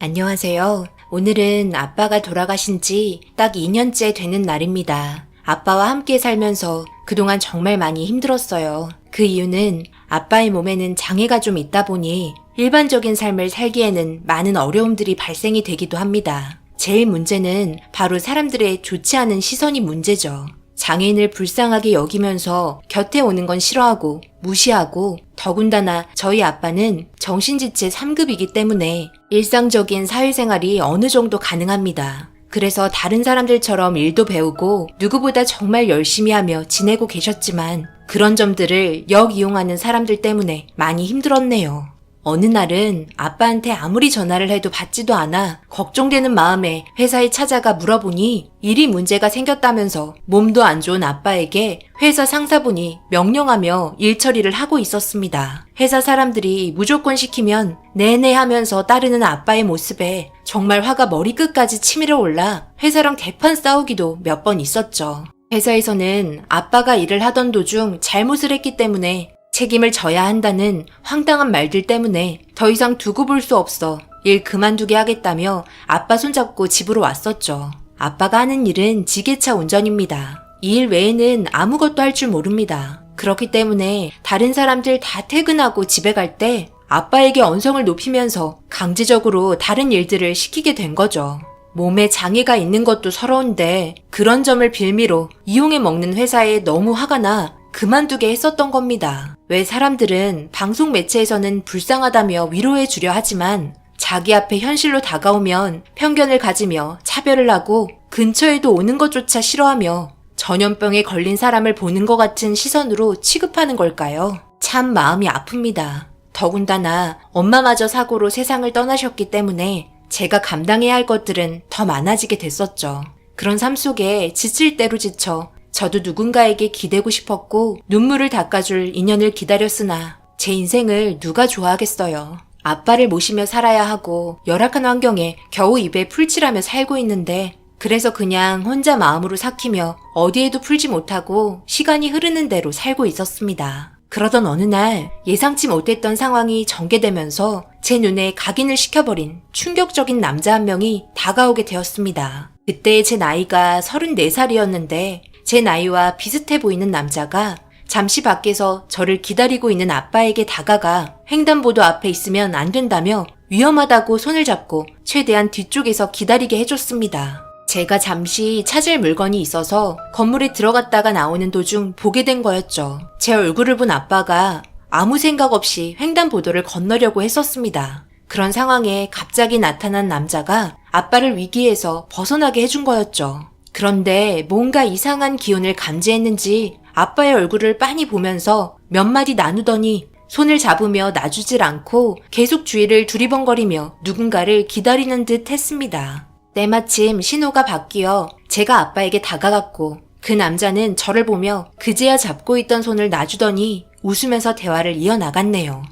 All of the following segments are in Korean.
안녕하세요. 오늘은 아빠가 돌아가신 지 딱 2년째 되는 날입니다. 아빠와 함께 살면서 그동안 정말 많이 힘들었어요. 그 이유는 아빠의 몸에는 장애가 좀 있다 보니 일반적인 삶을 살기에는 많은 어려움들이 발생이 되기도 합니다. 제일 문제는 바로 사람들의 좋지 않은 시선이 문제죠. 장애인을 불쌍하게 여기면서 곁에 오는 건 싫어하고 무시하고, 더군다나 저희 아빠는 정신지체 3급이기 때문에 일상적인 사회생활이 어느 정도 가능합니다. 그래서 다른 사람들처럼 일도 배우고 누구보다 정말 열심히 하며 지내고 계셨지만 그런 점들을 역이용하는 사람들 때문에 많이 힘들었네요. 어느 날은 아빠한테 아무리 전화를 해도 받지도 않아 걱정되는 마음에 회사에 찾아가 물어보니 일이 문제가 생겼다면서 몸도 안 좋은 아빠에게 회사 상사분이 명령하며 일 처리를 하고 있었습니다. 회사 사람들이 무조건 시키면 네네 하면서 따르는 아빠의 모습에 정말 화가 머리끝까지 치밀어 올라 회사랑 대판 싸우기도 몇 번 있었죠. 회사에서는 아빠가 일을 하던 도중 잘못을 했기 때문에 책임을 져야 한다는 황당한 말들 때문에 더 이상 두고 볼 수 없어 일 그만두게 하겠다며 아빠 손잡고 집으로 왔었죠. 아빠가 하는 일은 지게차 운전입니다. 이 일 외에는 아무것도 할 줄 모릅니다. 그렇기 때문에 다른 사람들 다 퇴근하고 집에 갈 때 아빠에게 언성을 높이면서 강제적으로 다른 일들을 시키게 된 거죠. 몸에 장애가 있는 것도 서러운데 그런 점을 빌미로 이용해 먹는 회사에 너무 화가 나 그만두게 했었던 겁니다. 왜 사람들은 방송 매체에서는 불쌍하다며 위로해 주려 하지만 자기 앞에 현실로 다가오면 편견을 가지며 차별을 하고 근처에도 오는 것조차 싫어하며 전염병에 걸린 사람을 보는 것 같은 시선으로 취급하는 걸까요? 참 마음이 아픕니다. 더군다나 엄마마저 사고로 세상을 떠나셨기 때문에 제가 감당해야 할 것들은 더 많아지게 됐었죠. 그런 삶 속에 지칠 대로 지쳐 저도 누군가에게 기대고 싶었고 눈물을 닦아줄 인연을 기다렸으나 제 인생을 누가 좋아하겠어요. 아빠를 모시며 살아야 하고 열악한 환경에 겨우 입에 풀칠하며 살고 있는데 그래서 그냥 혼자 마음으로 삭히며 어디에도 풀지 못하고 시간이 흐르는 대로 살고 있었습니다. 그러던 어느 날 예상치 못했던 상황이 전개되면서 제 눈에 각인을 시켜버린 충격적인 남자 한 명이 다가오게 되었습니다. 그때 제 나이가 34살이었는데 제 나이와 비슷해 보이는 남자가 잠시 밖에서 저를 기다리고 있는 아빠에게 다가가 횡단보도 앞에 있으면 안 된다며 위험하다고 손을 잡고 최대한 뒤쪽에서 기다리게 해줬습니다. 제가 잠시 찾을 물건이 있어서 건물에 들어갔다가 나오는 도중 보게 된 거였죠. 제 얼굴을 본 아빠가 아무 생각 없이 횡단보도를 건너려고 했었습니다. 그런 상황에 갑자기 나타난 남자가 아빠를 위기에서 벗어나게 해준 거였죠. 그런데 뭔가 이상한 기운을 감지했는지 아빠의 얼굴을 빤히 보면서 몇 마디 나누더니 손을 잡으며 놔주질 않고 계속 주위를 두리번거리며 누군가를 기다리는 듯 했습니다. 때마침 신호가 바뀌어 제가 아빠에게 다가갔고 그 남자는 저를 보며 그제야 잡고 있던 손을 놔주더니 웃으면서 대화를 이어나갔네요.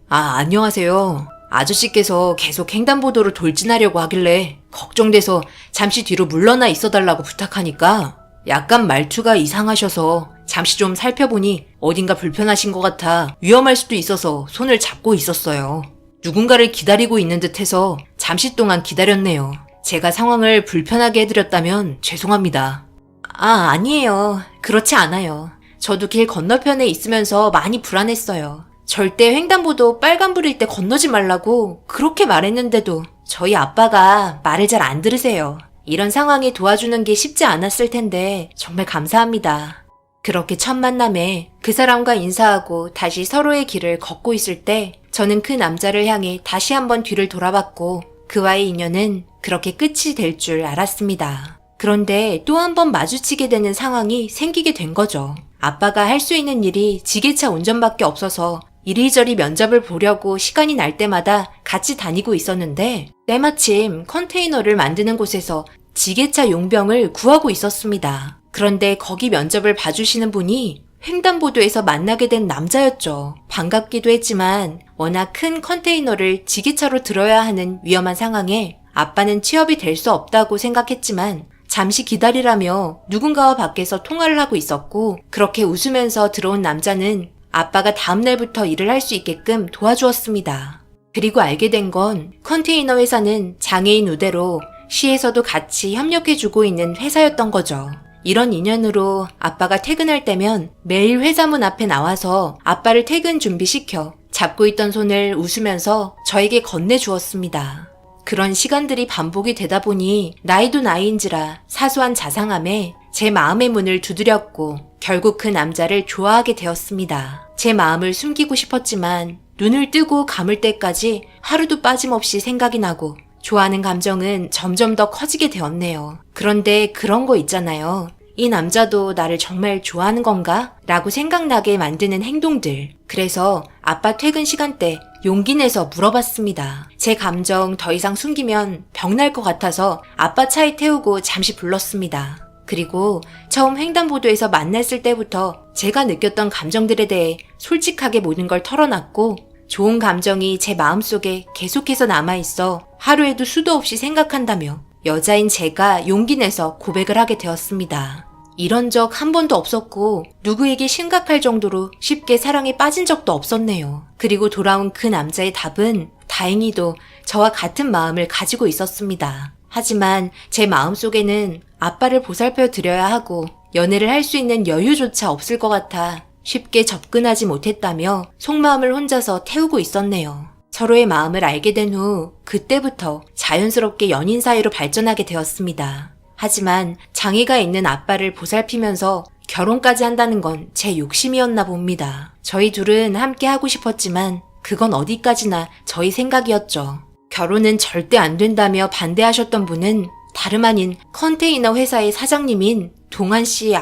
안녕하세요. 아저씨께서 계속 횡단보도로 돌진하려고 하길래 걱정돼서 잠시 뒤로 물러나 있어달라고 부탁하니까 약간 말투가 이상하셔서 잠시 좀 살펴보니 어딘가 불편하신 것 같아 위험할 수도 있어서 손을 잡고 있었어요. 누군가를 기다리고 있는 듯해서 잠시 동안 기다렸네요. 제가 상황을 불편하게 해드렸다면 죄송합니다. 아니에요. 그렇지 않아요. 저도 길 건너편에 있으면서 많이 불안했어요. 절대 횡단보도 빨간불일 때 건너지 말라고 그렇게 말했는데도 저희 아빠가 말을 잘 안 들으세요. 이런 상황에 도와주는 게 쉽지 않았을 텐데 정말 감사합니다. 그렇게 첫 만남에 그 사람과 인사하고 다시 서로의 길을 걷고 있을 때 저는 그 남자를 향해 다시 한번 뒤를 돌아봤고 그와의 인연은 그렇게 끝이 될 줄 알았습니다. 그런데 또 한 번 마주치게 되는 상황이 생기게 된 거죠. 아빠가 할 수 있는 일이 지게차 운전밖에 없어서 이리저리 면접을 보려고 시간이 날 때마다 같이 다니고 있었는데 때마침 컨테이너를 만드는 곳에서 지게차 용병을 구하고 있었습니다. 그런데 거기 면접을 봐주시는 분이 횡단보도에서 만나게 된 남자였죠. 반갑기도 했지만 워낙 큰 컨테이너를 지게차로 들어야 하는 위험한 상황에 아빠는 취업이 될 수 없다고 생각했지만 잠시 기다리라며 누군가와 밖에서 통화를 하고 있었고 그렇게 웃으면서 들어온 남자는 아빠가 다음 날부터 일을 할 수 있게끔 도와주었습니다. 그리고 알게 된 건 컨테이너 회사는 장애인 우대로 시에서도 같이 협력해주고 있는 회사였던 거죠. 이런 인연으로 아빠가 퇴근할 때면 매일 회사문 앞에 나와서 아빠를 퇴근 준비시켜 잡고 있던 손을 웃으면서 저에게 건네주었습니다. 그런 시간들이 반복이 되다 보니 나이도 나이인지라 사소한 자상함에 제 마음의 문을 두드렸고 결국 그 남자를 좋아하게 되었습니다. 제 마음을 숨기고 싶었지만 눈을 뜨고 감을 때까지 하루도 빠짐없이 생각이 나고 좋아하는 감정은 점점 더 커지게 되었네요. 그런데 그런 거 있잖아요. 이 남자도 나를 정말 좋아하는 건가? 라고 생각나게 만드는 행동들. 그래서 아빠 퇴근 시간대 용기 내서 물어봤습니다. 제 감정 더 이상 숨기면 병날 것 같아서 아빠 차에 태우고 잠시 불렀습니다. 그리고 처음 횡단보도에서 만났을 때부터 제가 느꼈던 감정들에 대해 솔직하게 모든 걸 털어놨고 좋은 감정이 제 마음속에 계속해서 남아있어 하루에도 수도 없이 생각한다며 여자인 제가 용기 내서 고백을 하게 되었습니다. 이런 적 한 번도 없었고 누구에게 심각할 정도로 쉽게 사랑에 빠진 적도 없었네요. 그리고 돌아온 그 남자의 답은 다행히도 저와 같은 마음을 가지고 있었습니다. 하지만 제 마음속에는 아빠를 보살펴 드려야 하고 연애를 할 수 있는 여유조차 없을 것 같아 쉽게 접근하지 못했다며 속마음을 혼자서 태우고 있었네요. 서로의 마음을 알게 된 후 그때부터 자연스럽게 연인 사이로 발전하게 되었습니다. 하지만 장애가 있는 아빠를 보살피면서 결혼까지 한다는 건 제 욕심이었나 봅니다. 저희 둘은 함께 하고 싶었지만 그건 어디까지나 저희 생각이었죠. 결혼은 절대 안 된다며 반대하셨던 분은 다름 아닌 컨테이너 회사의 사장님인 동한 씨의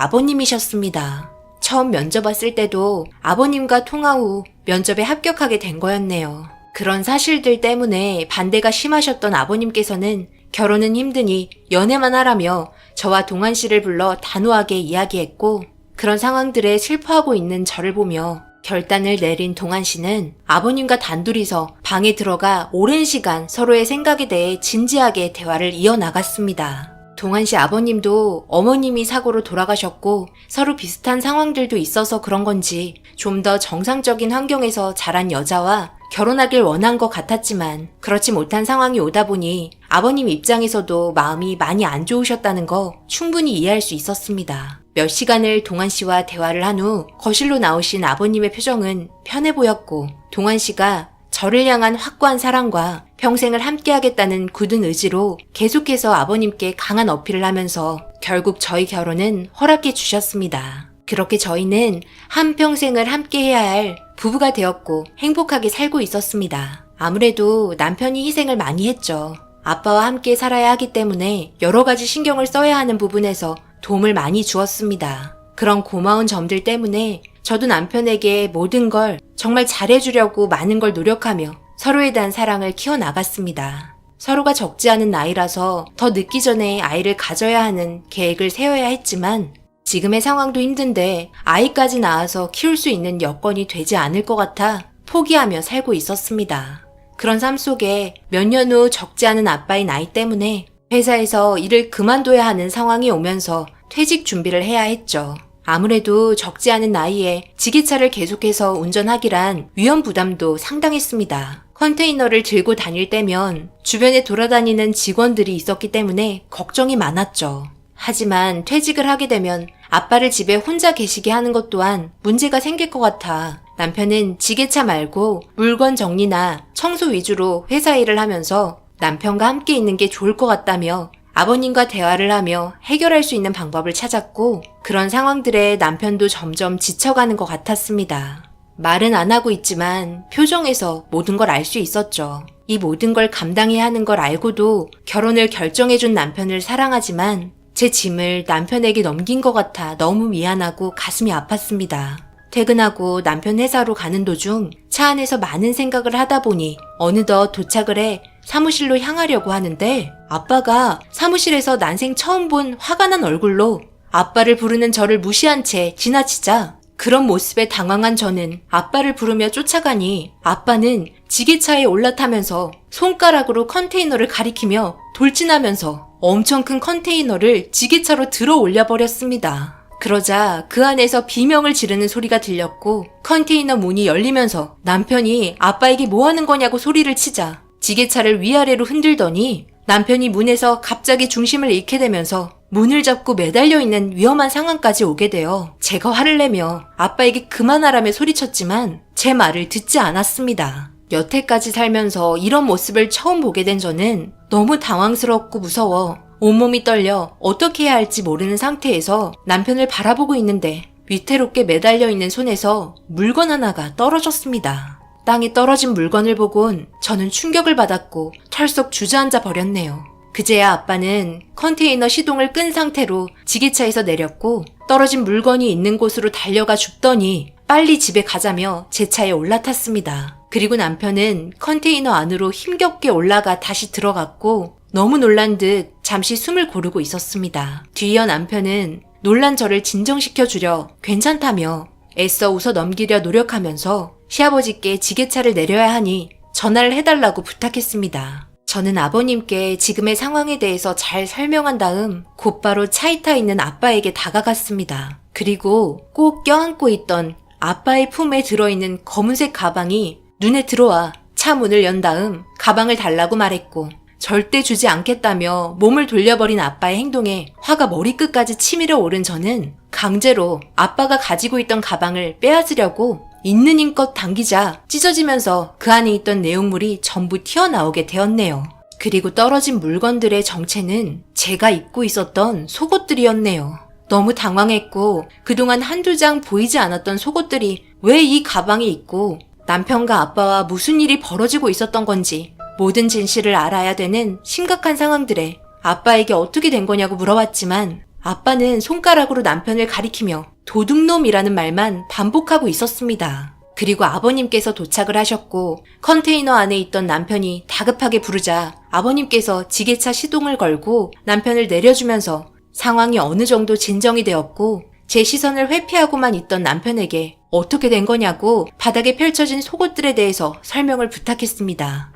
아버님이셨습니다. 처음 면접 왔을 때도 아버님과 통화 후 면접에 합격하게 된 거였네요. 그런 사실들 때문에 반대가 심하셨던 아버님께서는 결혼은 힘드니 연애만 하라며 저와 동한 씨를 불러 단호하게 이야기했고 그런 상황들에 슬퍼하고 있는 저를 보며 결단을 내린 동한 씨는 아버님과 단둘이서 방에 들어가 오랜 시간 서로의 생각에 대해 진지하게 대화를 이어나갔습니다. 동한 씨 아버님도 어머님이 사고로 돌아가셨고 서로 비슷한 상황들도 있어서 그런 건지 좀 더 정상적인 환경에서 자란 여자와 결혼하길 원한 것 같았지만 그렇지 못한 상황이 오다 보니 아버님 입장에서도 마음이 많이 안 좋으셨다는 거 충분히 이해할 수 있었습니다. 몇 시간을 동한 씨와 대화를 한 후 거실로 나오신 아버님의 표정은 편해 보였고 동한 씨가 저를 향한 확고한 사랑과 평생을 함께하겠다는 굳은 의지로 계속해서 아버님께 강한 어필을 하면서 결국 저희 결혼은 허락해 주셨습니다. 그렇게 저희는 한평생을 함께해야 할 부부가 되었고 행복하게 살고 있었습니다. 아무래도 남편이 희생을 많이 했죠. 아빠와 함께 살아야 하기 때문에 여러 가지 신경을 써야 하는 부분에서 도움을 많이 주었습니다. 그런 고마운 점들 때문에 저도 남편에게 모든 걸 정말 잘해주려고 많은 걸 노력하며 서로에 대한 사랑을 키워나갔습니다. 서로가 적지 않은 나이라서 더 늦기 전에 아이를 가져야 하는 계획을 세워야 했지만 지금의 상황도 힘든데 아이까지 낳아서 키울 수 있는 여건이 되지 않을 것 같아 포기하며 살고 있었습니다. 그런 삶 속에 몇 년 후 적지 않은 아빠의 나이 때문에 회사에서 일을 그만둬야 하는 상황이 오면서 퇴직 준비를 해야 했죠. 아무래도 적지 않은 나이에 지게차를 계속해서 운전하기란 위험 부담도 상당했습니다. 컨테이너를 들고 다닐 때면 주변에 돌아다니는 직원들이 있었기 때문에 걱정이 많았죠. 하지만 퇴직을 하게 되면 아빠를 집에 혼자 계시게 하는 것 또한 문제가 생길 것 같아 남편은 지게차 말고 물건 정리나 청소 위주로 회사 일을 하면서 남편과 함께 있는 게 좋을 것 같다며 아버님과 대화를 하며 해결할 수 있는 방법을 찾았고 그런 상황들에 남편도 점점 지쳐가는 것 같았습니다. 말은 안 하고 있지만 표정에서 모든 걸 알 수 있었죠. 이 모든 걸 감당해야 하는 걸 알고도 결혼을 결정해준 남편을 사랑하지만 제 짐을 남편에게 넘긴 것 같아 너무 미안하고 가슴이 아팠습니다. 퇴근하고 남편 회사로 가는 도중 차 안에서 많은 생각을 하다 보니 어느덧 도착을 해 사무실로 향하려고 하는데 아빠가 사무실에서 난생 처음 본 화가 난 얼굴로 아빠를 부르는 저를 무시한 채 지나치자 그런 모습에 당황한 저는 아빠를 부르며 쫓아가니 아빠는 지게차에 올라타면서 손가락으로 컨테이너를 가리키며 돌진하면서 엄청 큰 컨테이너를 지게차로 들어 올려버렸습니다. 그러자 그 안에서 비명을 지르는 소리가 들렸고 컨테이너 문이 열리면서 남편이 아빠에게 뭐 하는 거냐고 소리를 치자 지게차를 위아래로 흔들더니 남편이 문에서 갑자기 중심을 잃게 되면서 문을 잡고 매달려 있는 위험한 상황까지 오게 되어 제가 화를 내며 아빠에게 그만하라며 소리쳤지만 제 말을 듣지 않았습니다. 여태까지 살면서 이런 모습을 처음 보게 된 저는 너무 당황스럽고 무서워 온몸이 떨려 어떻게 해야 할지 모르는 상태에서 남편을 바라보고 있는데 위태롭게 매달려 있는 손에서 물건 하나가 떨어졌습니다. 땅에 떨어진 물건을 보곤 저는 충격을 받았고 털썩 주저앉아 버렸네요. 그제야 아빠는 컨테이너 시동을 끈 상태로 지게차에서 내렸고 떨어진 물건이 있는 곳으로 달려가 줍더니 빨리 집에 가자며 제 차에 올라탔습니다. 그리고 남편은 컨테이너 안으로 힘겹게 올라가 다시 들어갔고 너무 놀란 듯 잠시 숨을 고르고 있었습니다. 뒤이어 남편은 놀란 저를 진정시켜주려 괜찮다며 애써 웃어 넘기려 노력하면서 시아버지께 지게차를 내려야 하니 전화를 해달라고 부탁했습니다. 저는 아버님께 지금의 상황에 대해서 잘 설명한 다음 곧바로 차에 타 있는 아빠에게 다가갔습니다. 그리고 꼭 껴안고 있던 아빠의 품에 들어있는 검은색 가방이 눈에 들어와 차 문을 연 다음 가방을 달라고 말했고 절대 주지 않겠다며 몸을 돌려버린 아빠의 행동에 화가 머리끝까지 치밀어 오른 저는 강제로 아빠가 가지고 있던 가방을 빼앗으려고 있는 힘껏 당기자 찢어지면서 그 안에 있던 내용물이 전부 튀어나오게 되었네요. 그리고 떨어진 물건들의 정체는 제가 입고 있었던 속옷들이었네요. 너무 당황했고 그동안 한두 장 보이지 않았던 속옷들이 왜 이 가방에 있고 남편과 아빠와 무슨 일이 벌어지고 있었던 건지 모든 진실을 알아야 되는 심각한 상황들에 아빠에게 어떻게 된 거냐고 물어봤지만 아빠는 손가락으로 남편을 가리키며 도둑놈이라는 말만 반복하고 있었습니다. 그리고 아버님께서 도착을 하셨고 컨테이너 안에 있던 남편이 다급하게 부르자 아버님께서 지게차 시동을 걸고 남편을 내려주면서 상황이 어느 정도 진정이 되었고 제 시선을 회피하고만 있던 남편에게 어떻게 된 거냐고 바닥에 펼쳐진 속옷들에 대해서 설명을 부탁했습니다.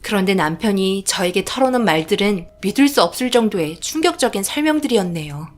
그런데 남편이 저에게 털어놓은 말들은 믿을 수 없을 정도의 충격적인 설명들이었네요.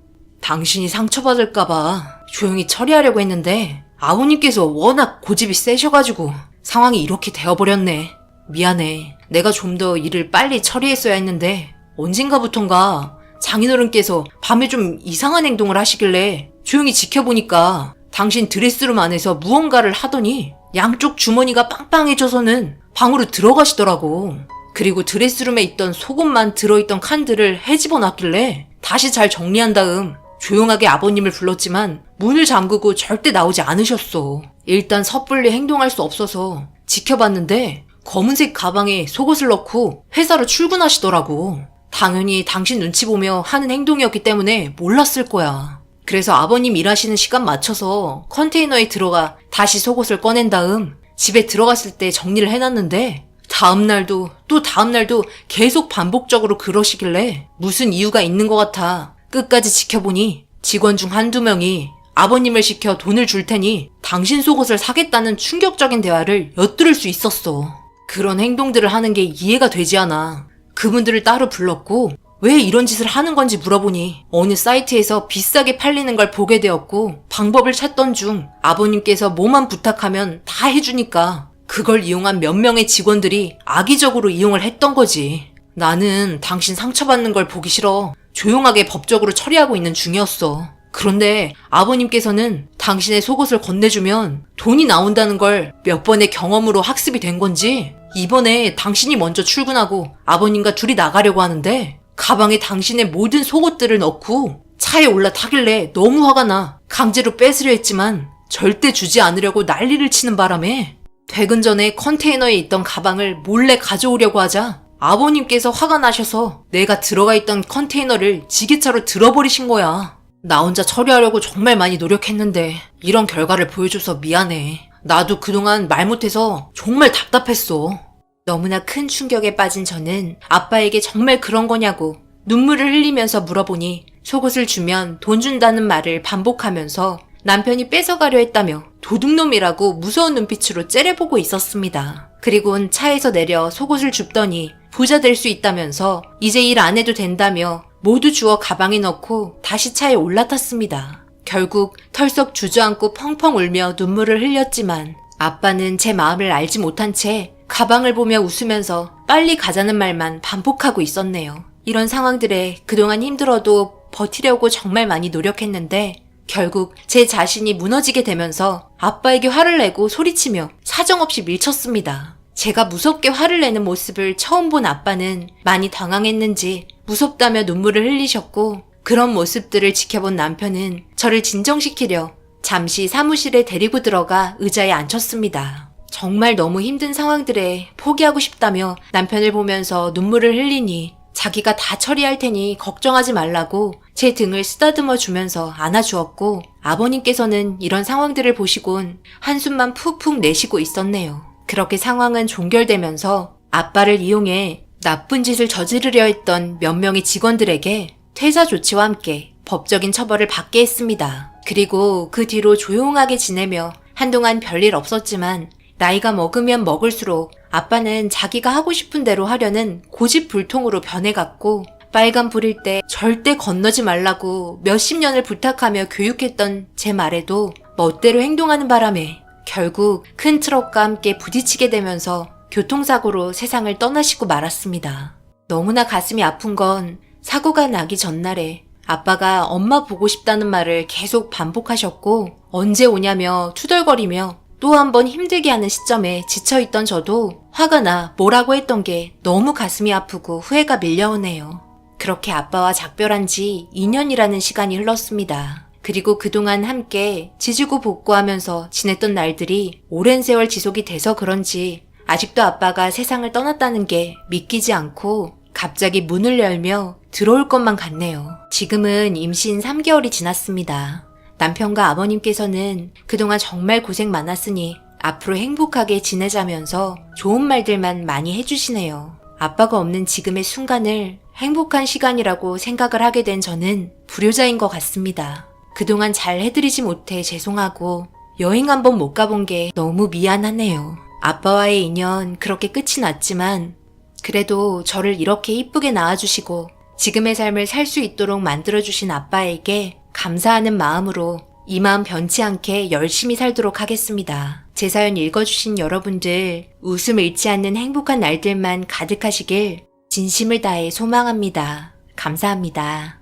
당신이 상처받을까봐 조용히 처리하려고 했는데 아버님께서 워낙 고집이 세셔가지고 상황이 이렇게 되어버렸네. 미안해. 내가 좀 더 일을 빨리 처리했어야 했는데 언젠가부턴가 장인어른께서 밤에 좀 이상한 행동을 하시길래 조용히 지켜보니까 당신 드레스룸 안에서 무언가를 하더니 양쪽 주머니가 빵빵해져서는 방으로 들어가시더라고. 그리고 드레스룸에 있던 속옷만 들어있던 칸들을 헤집어 놨길래 다시 잘 정리한 다음 조용하게 아버님을 불렀지만 문을 잠그고 절대 나오지 않으셨어. 일단 섣불리 행동할 수 없어서 지켜봤는데 검은색 가방에 속옷을 넣고 회사로 출근하시더라고. 당연히 당신 눈치 보며 하는 행동이었기 때문에 몰랐을 거야. 그래서 아버님 일하시는 시간 맞춰서 컨테이너에 들어가 다시 속옷을 꺼낸 다음 집에 들어갔을 때 정리를 해놨는데 다음날도 또 다음날도 계속 반복적으로 그러시길래 무슨 이유가 있는 것 같아 끝까지 지켜보니 직원 중 한두 명이 아버님을 시켜 돈을 줄 테니 당신 속옷을 사겠다는 충격적인 대화를 엿들을 수 있었어. 그런 행동들을 하는 게 이해가 되지 않아. 그분들을 따로 불렀고 왜 이런 짓을 하는 건지 물어보니 어느 사이트에서 비싸게 팔리는 걸 보게 되었고 방법을 찾던 중 아버님께서 뭐만 부탁하면 다 해주니까 그걸 이용한 몇 명의 직원들이 악의적으로 이용을 했던 거지. 나는 당신 상처받는 걸 보기 싫어 조용하게 법적으로 처리하고 있는 중이었어. 그런데 아버님께서는 당신의 속옷을 건네주면 돈이 나온다는 걸 몇 번의 경험으로 학습이 된 건지 이번에 당신이 먼저 출근하고 아버님과 둘이 나가려고 하는데 가방에 당신의 모든 속옷들을 넣고 차에 올라타길래 너무 화가 나 강제로 뺏으려 했지만 절대 주지 않으려고 난리를 치는 바람에 퇴근 전에 컨테이너에 있던 가방을 몰래 가져오려고 하자 아버님께서 화가 나셔서 내가 들어가 있던 컨테이너를 지게차로 들어버리신 거야. 나 혼자 처리하려고 정말 많이 노력했는데 이런 결과를 보여줘서 미안해. 나도 그동안 말 못해서 정말 답답했어. 너무나 큰 충격에 빠진 저는 아빠에게 정말 그런 거냐고 눈물을 흘리면서 물어보니 속옷을 주면 돈 준다는 말을 반복하면서 남편이 뺏어가려 했다며 도둑놈이라고 무서운 눈빛으로 째려보고 있었습니다. 그리곤 차에서 내려 속옷을 줍더니 부자 될 수 있다면서 이제 일 안 해도 된다며 모두 주워 가방에 넣고 다시 차에 올라탔습니다. 결국 털썩 주저앉고 펑펑 울며 눈물을 흘렸지만 아빠는 제 마음을 알지 못한 채 가방을 보며 웃으면서 빨리 가자는 말만 반복하고 있었네요. 이런 상황들에 그동안 힘들어도 버티려고 정말 많이 노력했는데 결국 제 자신이 무너지게 되면서 아빠에게 화를 내고 소리치며 사정없이 밀쳤습니다. 제가 무섭게 화를 내는 모습을 처음 본 아빠는 많이 당황했는지 무섭다며 눈물을 흘리셨고 그런 모습들을 지켜본 남편은 저를 진정시키려 잠시 사무실에 데리고 들어가 의자에 앉혔습니다. 정말 너무 힘든 상황들에 포기하고 싶다며 남편을 보면서 눈물을 흘리니 자기가 다 처리할 테니 걱정하지 말라고 제 등을 쓰다듬어 주면서 안아주었고 아버님께서는 이런 상황들을 보시곤 한숨만 푹푹 내쉬고 있었네요. 그렇게 상황은 종결되면서 아빠를 이용해 나쁜 짓을 저지르려 했던 몇 명의 직원들에게 퇴사 조치와 함께 법적인 처벌을 받게 했습니다. 그리고 그 뒤로 조용하게 지내며 한동안 별일 없었지만 나이가 먹으면 먹을수록 아빠는 자기가 하고 싶은 대로 하려는 고집불통으로 변해갔고 빨간 불일 때 절대 건너지 말라고 몇십 년을 부탁하며 교육했던 제 말에도 멋대로 행동하는 바람에 결국 큰 트럭과 함께 부딪히게 되면서 교통사고로 세상을 떠나시고 말았습니다. 너무나 가슴이 아픈 건 사고가 나기 전날에 아빠가 엄마 보고 싶다는 말을 계속 반복하셨고 언제 오냐며 투덜거리며 또 한 번 힘들게 하는 시점에 지쳐있던 저도 화가 나 뭐라고 했던 게 너무 가슴이 아프고 후회가 밀려오네요. 그렇게 아빠와 작별한 지 2년이라는 시간이 흘렀습니다. 그리고 그동안 함께 지지고 볶고하면서 지냈던 날들이 오랜 세월 지속이 돼서 그런지 아직도 아빠가 세상을 떠났다는 게 믿기지 않고 갑자기 문을 열며 들어올 것만 같네요. 지금은 임신 3개월이 지났습니다. 남편과 아버님께서는 그동안 정말 고생 많았으니 앞으로 행복하게 지내자면서 좋은 말들만 많이 해주시네요. 아빠가 없는 지금의 순간을 행복한 시간이라고 생각을 하게 된 저는 불효자인 것 같습니다. 그동안 잘 해드리지 못해 죄송하고 여행 한번 못 가본 게 너무 미안하네요. 아빠와의 인연 그렇게 끝이 났지만 그래도 저를 이렇게 이쁘게 낳아주시고 지금의 삶을 살 수 있도록 만들어주신 아빠에게 감사하는 마음으로 이 마음 변치 않게 열심히 살도록 하겠습니다. 제 사연 읽어주신 여러분들 웃음 잃지 않는 행복한 날들만 가득하시길 진심을 다해 소망합니다. 감사합니다.